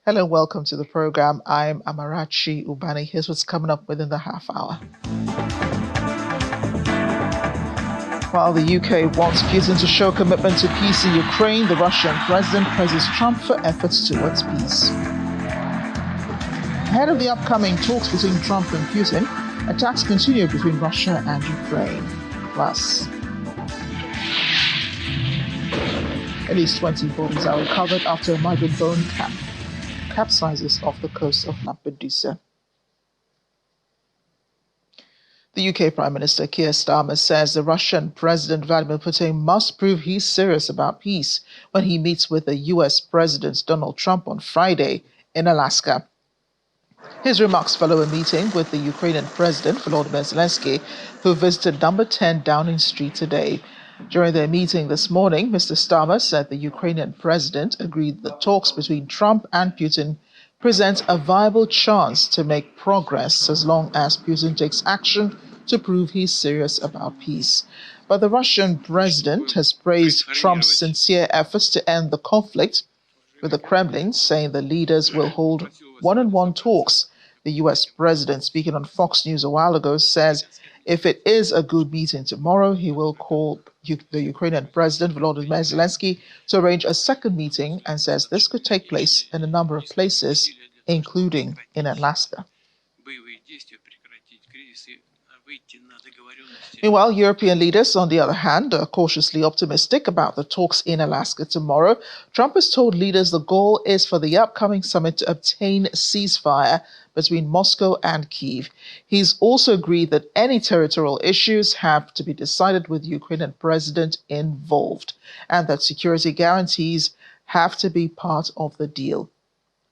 Hello, welcome to the program. I'm Amarachi Ubani. Here's what's coming up within the half hour. While the UK wants Putin to show commitment to peace in Ukraine, the Russian president praises Trump for efforts towards peace. Ahead of the upcoming talks between Trump and Putin, attacks continue between Russia and Ukraine. Plus, at least 20 bodies are recovered after a migrant boat capsizes off the coast of Lampedusa. The UK Prime Minister Keir Starmer says the Russian President Vladimir Putin must prove he's serious about peace when he meets with the US President Donald Trump on Friday in Alaska. His remarks follow a meeting with the Ukrainian President Volodymyr Zelensky, who visited number 10 Downing Street today. During their meeting this morning, Mr. Starmer said the Ukrainian president agreed the talks between Trump and Putin present a viable chance to make progress as long as Putin takes action to prove he's serious about peace. But the Russian president has praised Trump's sincere efforts to end the conflict, with the Kremlin saying the leaders will hold one-on-one talks. The U.S. president, speaking on Fox News a while ago, says if it is a good meeting tomorrow, he will call the Ukrainian President Volodymyr Zelensky to arrange a second meeting, and says this could take place in a number of places, including in Alaska. Meanwhile, European leaders, on the other hand, are cautiously optimistic about the talks in Alaska tomorrow. Trump has told leaders the goal is for the upcoming summit to obtain ceasefire between Moscow and Kyiv. He's also agreed that any territorial issues have to be decided with the Ukrainian president involved, and that security guarantees have to be part of the deal.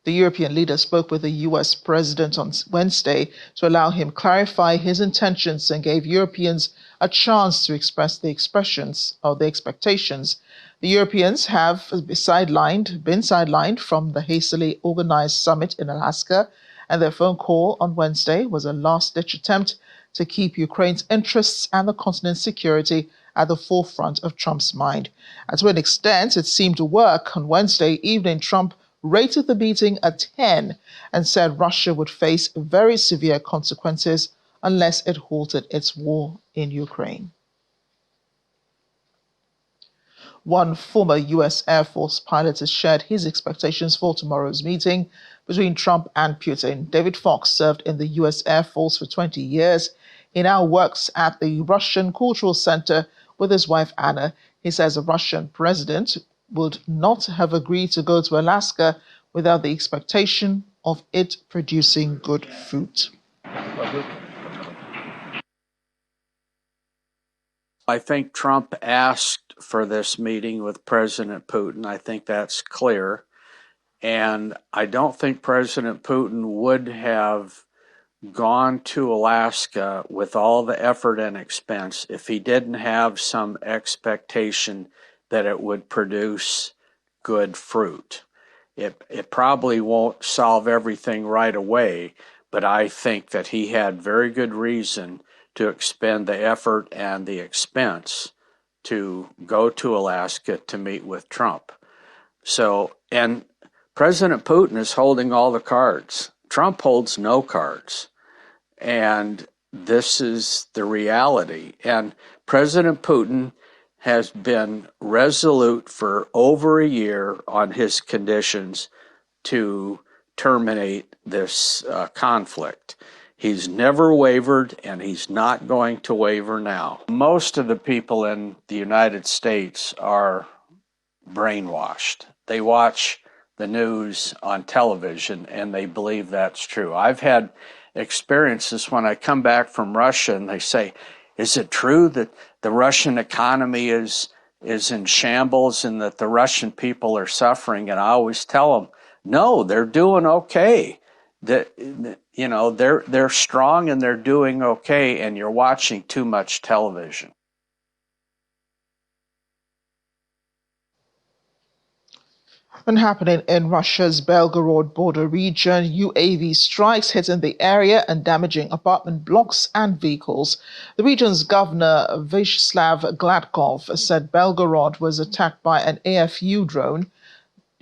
The European leader spoke with the US president on Wednesday to allow him clarify his intentions and gave Europeans a chance to express the expectations. The Europeans have been sidelined from the hastily organized summit in Alaska, and their phone call on Wednesday was a last-ditch attempt to keep Ukraine's interests and the continent's security at the forefront of Trump's mind. And to an extent, it seemed to work. On Wednesday evening, Trump rated the meeting a 10 and said Russia would face very severe consequences unless it halted its war in Ukraine. One former U.S. Air Force pilot has shared his expectations for tomorrow's meeting between Trump and Putin. David Fox served in the U.S. Air Force for 20 years. He now works at the Russian Cultural Center with his wife Anna. He says the Russian president would not have agreed to go to Alaska without the expectation of it producing good food. I think Trump asked for this meeting with President Putin. I think that's clear. And I don't think President Putin would have gone to Alaska with all the effort and expense if he didn't have some expectation that it would produce good fruit. It probably won't solve everything right away, but I think that he had very good reason to expend the effort and the expense to go to Alaska to meet with Trump. And President Putin is holding all the cards. Trump holds no cards. And this is the reality. And President Putin has been resolute for over a year on his conditions to terminate this conflict. He's never wavered, and he's not going to waver now. Most of the people in the United States are brainwashed. They watch the news on television, and they believe that's true. I've had experiences when I come back from Russia, and they say, is it true that the Russian economy is in shambles and that the Russian people are suffering? And I always tell them, no, they're doing okay. They're strong and they're doing okay, and you're watching too much television. And happening in Russia's Belgorod border region, UAV strikes hitting the area and damaging apartment blocks and vehicles. The region's governor, Vyacheslav Gladkov, said Belgorod was attacked by an AFU drone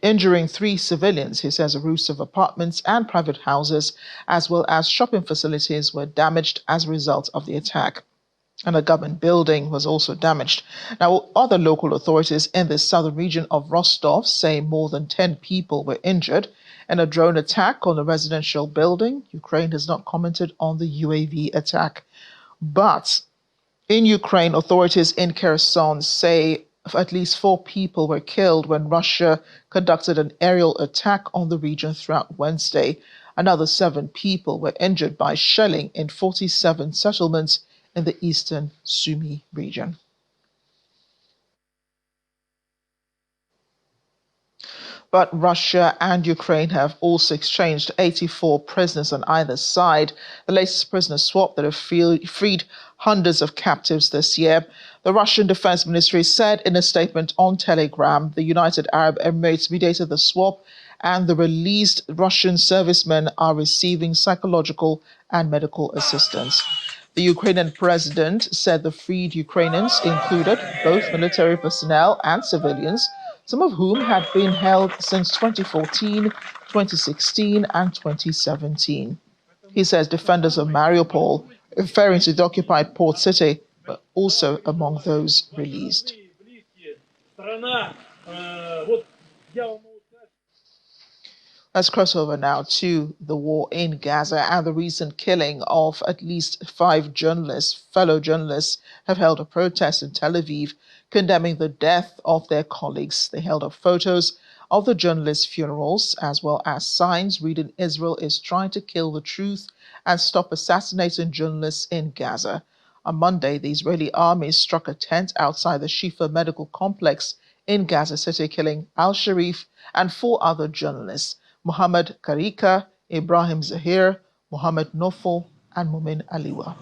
injuring 3 civilians. He says roofs of apartments and private houses, as well as shopping facilities, were damaged as a result of the attack. And a government building was also damaged. Now, other local authorities in the southern region of Rostov say more than 10 people were injured in a drone attack on a residential building. Ukraine has not commented on the UAV attack. But in Ukraine, authorities in Kherson say at least 4 people were killed when Russia conducted an aerial attack on the region throughout Wednesday. Another 7 people were injured by shelling in 47 settlements in the eastern Sumy region. But Russia and Ukraine have also exchanged 84 prisoners on either side, the latest prisoner swap that have freed hundreds of captives this year. The Russian Defense Ministry said in a statement on Telegram the United Arab Emirates mediated the swap and the released Russian servicemen are receiving psychological and medical assistance. The Ukrainian president said the freed Ukrainians included both military personnel and civilians, some of whom had been held since 2014, 2016, and 2017. He says defenders of Mariupol, referring to the occupied port city, were also among those released. Let's cross over now to the war in Gaza and the recent killing of at least 5 journalists. Fellow journalists have held a protest in Tel Aviv condemning the death of their colleagues. They held up photos of the journalists' funerals as well as signs reading Israel is trying to kill the truth and stop assassinating journalists in Gaza. On Monday, the Israeli army struck a tent outside the Shifa medical complex in Gaza City, killing al-Sharif and 4 other journalists. Mohammed Karika, Ibrahim Zahir, Mohammed Nofal, and Mumin Aliwa.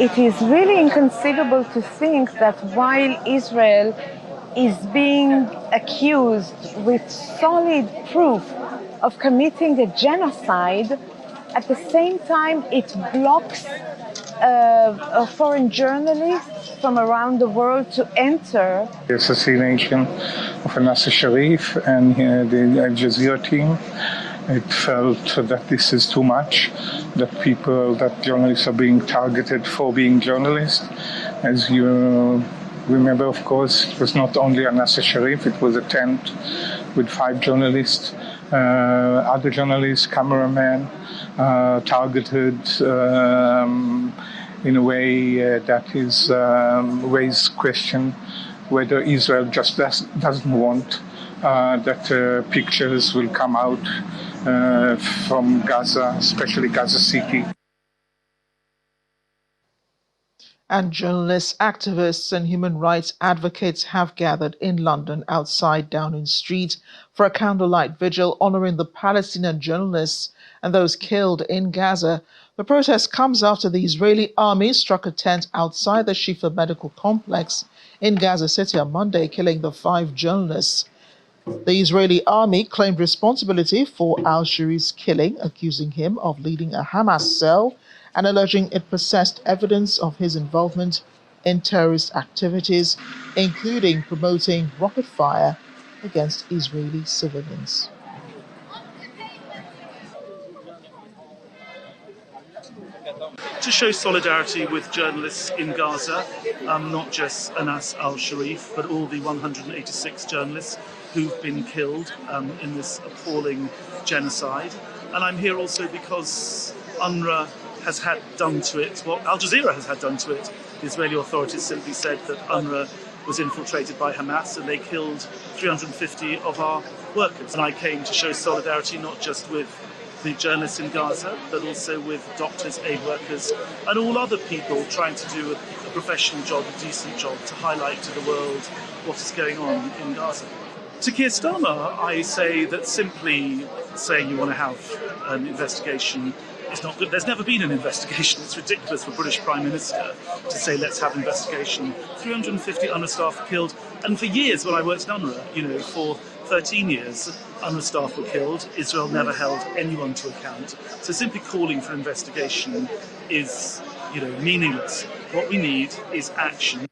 It is really inconceivable to think that while Israel is being accused with solid proof of committing a genocide, at the same time it blocks foreign journalists from around the world to enter. The assassination of Nasser Sharif and the Al Jazeera team, it felt that this is too much, that journalists are being targeted for being journalists. As you remember, of course, it was not only Nasser Sharif, it was a tent with 5 journalists, other journalists, cameramen, targeted in a way that is raise question whether Israel just doesn't want that pictures will come out from Gaza, especially Gaza City. And journalists, activists, and human rights advocates have gathered in London outside Downing Street for a candlelight vigil honoring the Palestinian journalists and those killed in Gaza. The protest comes after the Israeli army struck a tent outside the Shifa medical complex in Gaza City on Monday, killing the 5 journalists. The Israeli army claimed responsibility for al-Sharif's killing, accusing him of leading a Hamas cell and alleging it possessed evidence of his involvement in terrorist activities, including promoting rocket fire against Israeli civilians. To show solidarity with journalists in Gaza, not just Anas al-Sharif, but all the 186 journalists who've been killed in this appalling genocide. And I'm here also because UNRWA has had done to it what Al Jazeera has had done to it. The Israeli authorities simply said that UNRWA was infiltrated by Hamas and they killed 350 of our workers. And I came to show solidarity not just with the journalists in Gaza, but also with doctors, aid workers, and all other people trying to do a professional job, a decent job, to highlight to the world what is going on in Gaza. To Keir Starmer, I say that simply saying you want to have an investigation is not good. There's never been an investigation. It's ridiculous for a British Prime Minister to say, let's have an investigation. 350 UNRWA staff killed, and for years when I worked in UNRWA, for 13 years, UNRWA staff were killed. Israel never held anyone to account. So simply calling for investigation is, meaningless. What we need is action.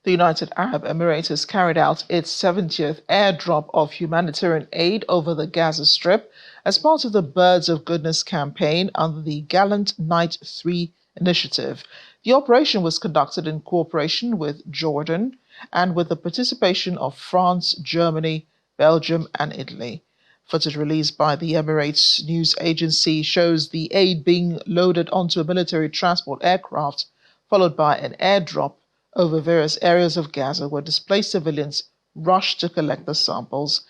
The United Arab Emirates has carried out its 70th airdrop of humanitarian aid over the Gaza Strip as part of the Birds of Goodness campaign under the Gallant Night 3 initiative. The operation was conducted in cooperation with Jordan and with the participation of France, Germany, Belgium, and Italy. Footage released by the Emirates news agency shows the aid being loaded onto a military transport aircraft, followed by an airdrop over various areas of Gaza where displaced civilians rushed to collect the samples.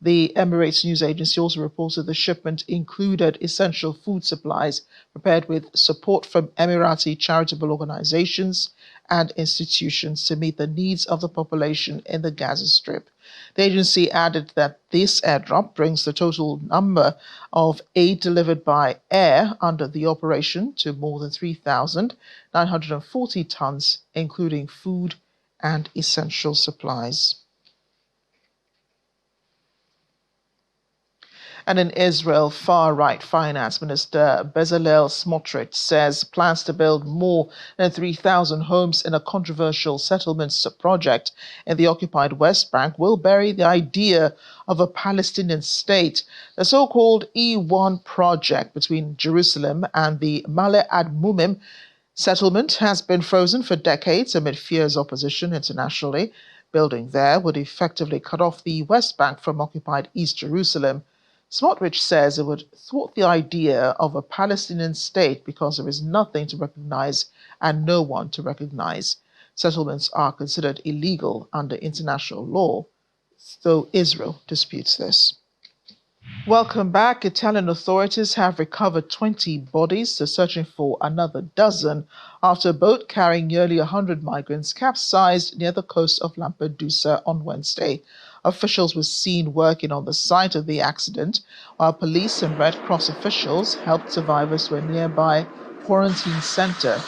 The Emirates news agency also reported the shipment included essential food supplies prepared with support from Emirati charitable organizations and institutions to meet the needs of the population in the Gaza Strip. The agency added that this airdrop brings the total number of aid delivered by air under the operation to more than 3,940 tons, including food and essential supplies. And in Israel, far-right Finance Minister Bezalel Smotrich says plans to build more than 3,000 homes in a controversial settlements project in the occupied West Bank will bury the idea of a Palestinian state. The so-called E1 project between Jerusalem and the Male Admumim settlement has been frozen for decades amid fierce opposition internationally. Building there would effectively cut off the West Bank from occupied East Jerusalem. Smotrich says it would thwart the idea of a Palestinian state because there is nothing to recognize and no one to recognize. Settlements are considered illegal under international law, though Israel disputes this. Welcome back. Italian authorities have recovered 20 bodies. They're searching for another dozen after a boat carrying nearly 100 migrants capsized near the coast of Lampedusa on Wednesday. Officials were seen working on the site of the accident, while police and Red Cross officials helped survivors to a nearby quarantine center.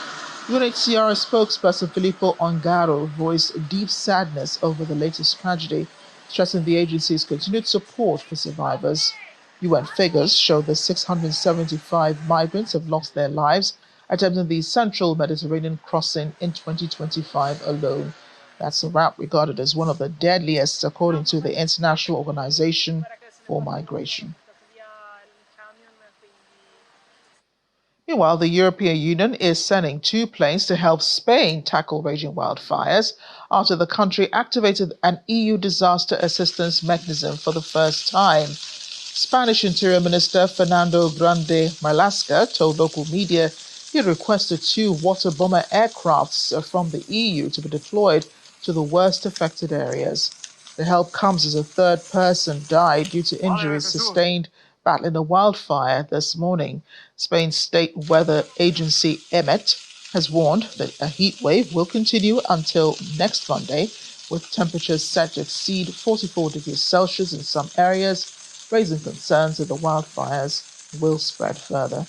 UNHCR spokesperson Filippo Ongaro voiced deep sadness over the latest tragedy, stressing the agency's continued support for survivors. UN figures show that 675 migrants have lost their lives attempting the central Mediterranean crossing in 2025 alone. That's a route regarded as one of the deadliest, according to the International Organization for Migration. Meanwhile, the European Union is sending 2 planes to help Spain tackle raging wildfires after the country activated an EU disaster assistance mechanism for the first time. Spanish Interior Minister Fernando Grande Marlaska told local media he had requested 2 water bomber aircrafts from the EU to be deployed to the worst affected areas. The help comes as a 3rd person died due to injuries sustained battling a wildfire this morning. Spain's state weather agency EMET has warned that a heat wave will continue until next Monday, with temperatures set to exceed 44 degrees Celsius in some areas, raising concerns that the wildfires will spread further.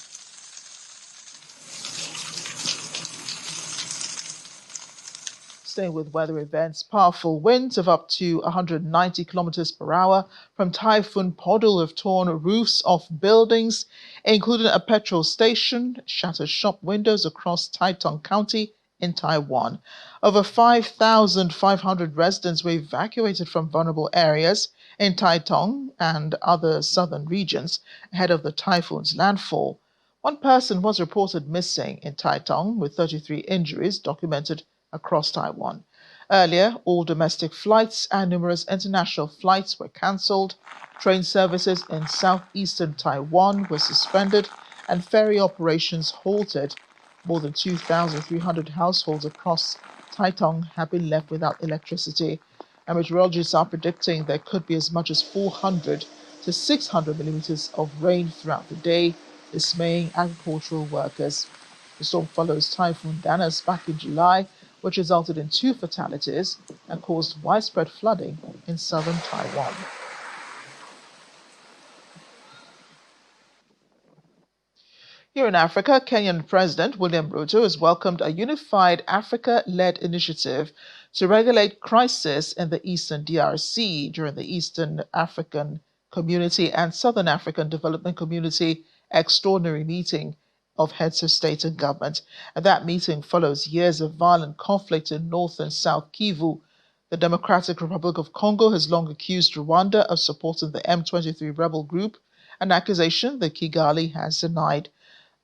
Staying with weather events, powerful winds of up to 190 kilometers per hour from Typhoon Podul have torn roofs off buildings, including a petrol station, shattered shop windows across Taitung County in Taiwan. Over 5,500 residents were evacuated from vulnerable areas in Taitung and other southern regions ahead of the typhoon's landfall. 1 person was reported missing in Taitung, with 33 injuries documented across Taiwan. Earlier, all domestic flights and numerous international flights were cancelled. Train services in southeastern Taiwan were suspended and ferry operations halted. More than 2,300 households across Taitung have been left without electricity, and meteorologists are predicting there could be as much as 400 to 600 millimeters of rain throughout the day, dismaying agricultural workers. The storm follows Typhoon Danas back in July, which resulted in 2 fatalities and caused widespread flooding in southern Taiwan. Here in Africa, Kenyan President William Ruto has welcomed a unified Africa-led initiative to regulate crisis in the Eastern DRC during the Eastern African Community and Southern African Development Community extraordinary meeting of heads of state and government. And that meeting follows years of violent conflict in North and South Kivu. The Democratic Republic of Congo has long accused Rwanda of supporting the M23 rebel group, an accusation that Kigali has denied.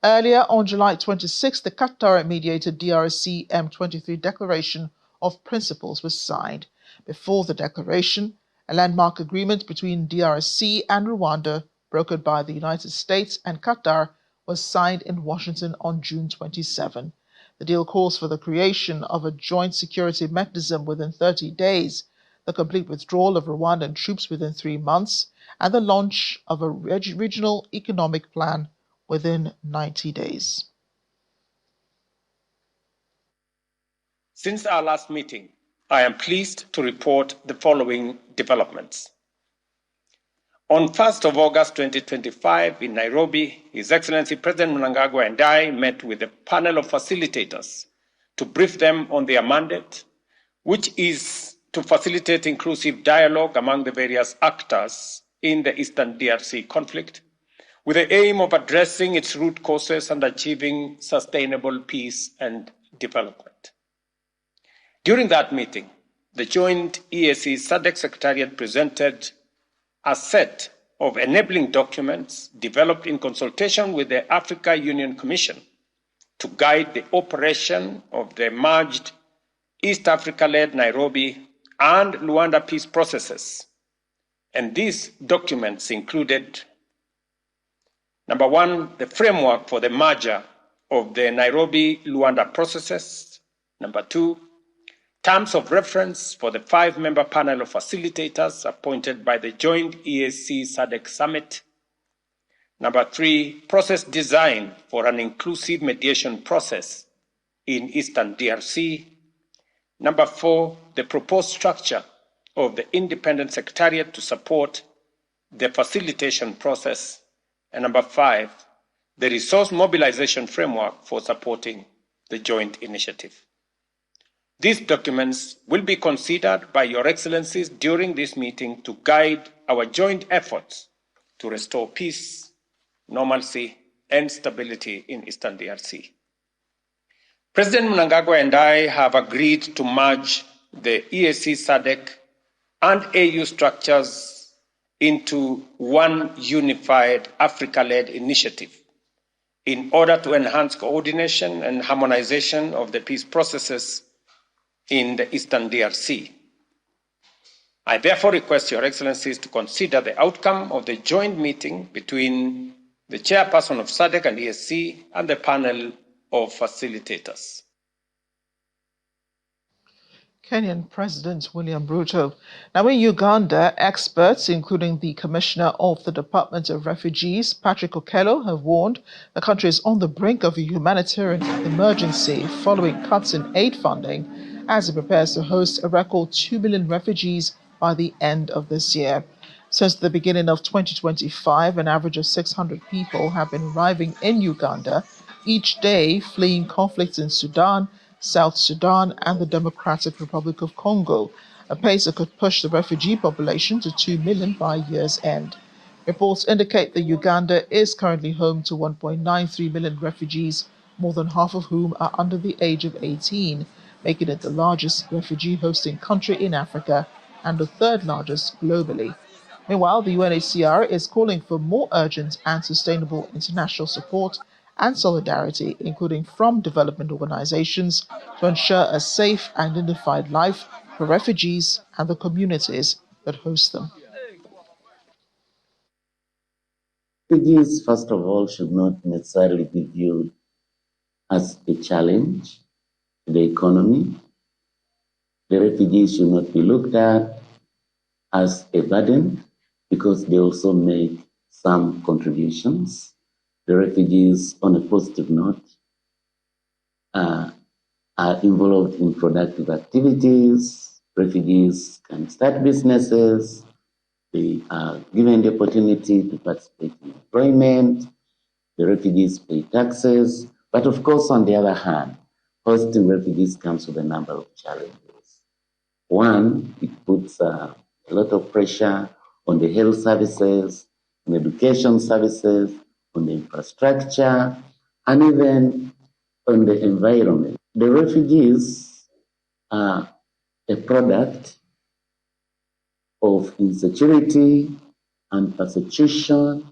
Earlier, on July 26, the Qatar-mediated DRC M23 Declaration of Principles was signed. Before the declaration, a landmark agreement between DRC and Rwanda, brokered by the United States and Qatar, was signed in Washington on June 27. The deal calls for the creation of a joint security mechanism within 30 days, the complete withdrawal of Rwandan troops within 3 months, and the launch of a regional economic plan within 90 days. Since our last meeting, I am pleased to report the following developments. On 1st of August 2025 in Nairobi, His Excellency President Mnangagwa and I met with a panel of facilitators to brief them on their mandate, which is to facilitate inclusive dialogue among the various actors in the Eastern DRC conflict, with the aim of addressing its root causes and achieving sustainable peace and development. During that meeting, the joint EAC SADC Secretariat presented a set of enabling documents developed in consultation with the Africa Union Commission to guide the operation of the merged East Africa-led Nairobi and Luanda peace processes. And these documents included: number one, the framework for the merger of the Nairobi-Luanda processes. Number two, terms of reference for the 5-member panel of facilitators appointed by the joint EAC SADC Summit. Number three, process design for an inclusive mediation process in Eastern DRC. Number four, the proposed structure of the independent secretariat to support the facilitation process. And number five, the resource mobilization framework for supporting the joint initiative. These documents will be considered by Your Excellencies during this meeting to guide our joint efforts to restore peace, normalcy, and stability in Eastern DRC. President Mnangagwa and I have agreed to merge the EAC SADC and AU structures into one unified Africa-led initiative in order to enhance coordination and harmonization of the peace processes in the Eastern DRC. I therefore request Your Excellencies to consider the outcome of the joint meeting between the chairperson of SADC and EAC and the panel of facilitators. Kenyan President William Ruto. Now in Uganda, experts, including the Commissioner of the Department of Refugees, Patrick Okello, have warned the country is on the brink of a humanitarian emergency following cuts in aid funding as it prepares to host a record 2 million refugees by the end of this year. Since the beginning of 2025, an average of 600 people have been arriving in Uganda each day, fleeing conflicts in Sudan, South Sudan, and the Democratic Republic of Congo, a pace that could push the refugee population to 2 million by year's end. Reports indicate that Uganda is currently home to 1.93 million refugees, more than half of whom are under the age of 18, making it the largest refugee hosting country in Africa and the third largest globally. Meanwhile, the UNHCR is calling for more urgent and sustainable international support and solidarity, including from development organizations, to ensure a safe and dignified life for refugees and the communities that host them. Refugees, first of all, should not necessarily be viewed as a challenge to the economy. The refugees should not be looked at as a burden because they also make some contributions. The refugees, on a positive note, are involved in productive activities. Refugees can start businesses. They are given the opportunity to participate in employment. The refugees pay taxes. But of course, on the other hand, hosting refugees comes with a number of challenges. One, it puts a lot of pressure on the health services, on education services, on the infrastructure, and even on the environment. The refugees are a product of insecurity and persecution,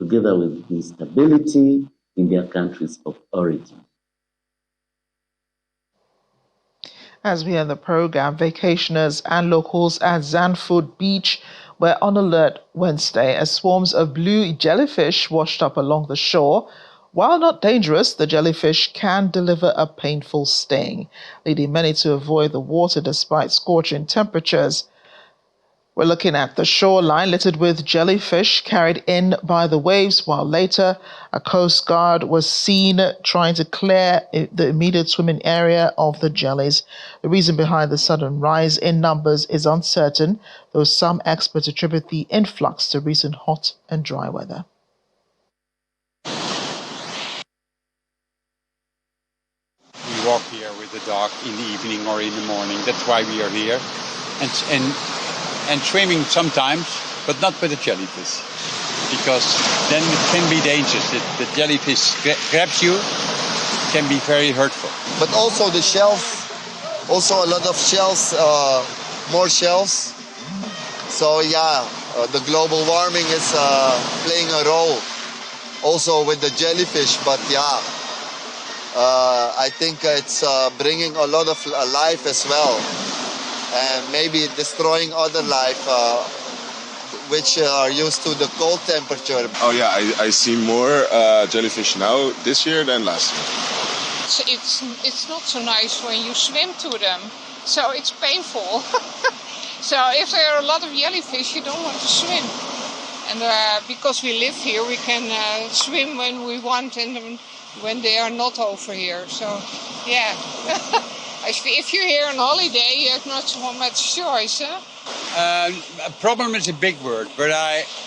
together with instability in their countries of origin. As we end the program, vacationers and locals at Zandvoort Beach were on alert Wednesday as swarms of blue jellyfish washed up along the shore. While not dangerous, the jellyfish can deliver a painful sting, leading many to avoid the water despite scorching temperatures. We're looking at the shoreline littered with jellyfish carried in by the waves, while later a Coast Guard was seen trying to clear the immediate swimming area of the jellies. The reason behind the sudden rise in numbers is uncertain, though some experts attribute the influx to recent hot and dry weather. We walk here with the dog in the evening or in the morning. That's why we are here. And swimming sometimes, but not with the jellyfish, because then it can be dangerous. The jellyfish grabs you, can be very hurtful. But also the shells, also a lot of shells, more shells. So yeah, the global warming is playing a role also with the jellyfish, but yeah, I think it's bringing a lot of life as well. And maybe destroying other life which are used to the cold temperature. Oh yeah, I see more jellyfish now this year than last year. It's not so nice when you swim to them, so it's painful. So if there are a lot of jellyfish, you don't want to swim. And because we live here, we can swim when we want and when they are not over here. So yeah. If you're here on holiday, you have not so much choice, huh? A problem is a big word, but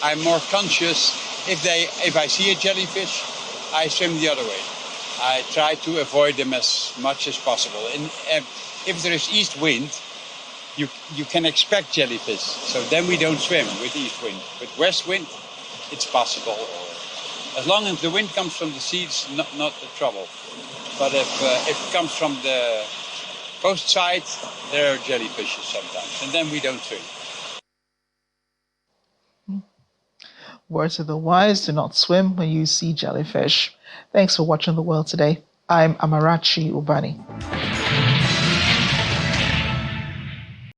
I'm more conscious. If I see a jellyfish, I swim the other way. I try to avoid them as much as possible. And if there is east wind, you can expect jellyfish. So then we don't swim with east wind. With west wind, it's possible. As long as the wind comes from the sea, it's not the trouble. But if it comes from the coast side, there are jellyfishes sometimes, and then we don't swim. Words of the wise, do not swim when you see jellyfish. Thanks for watching The World Today. I'm Amarachi Ubani.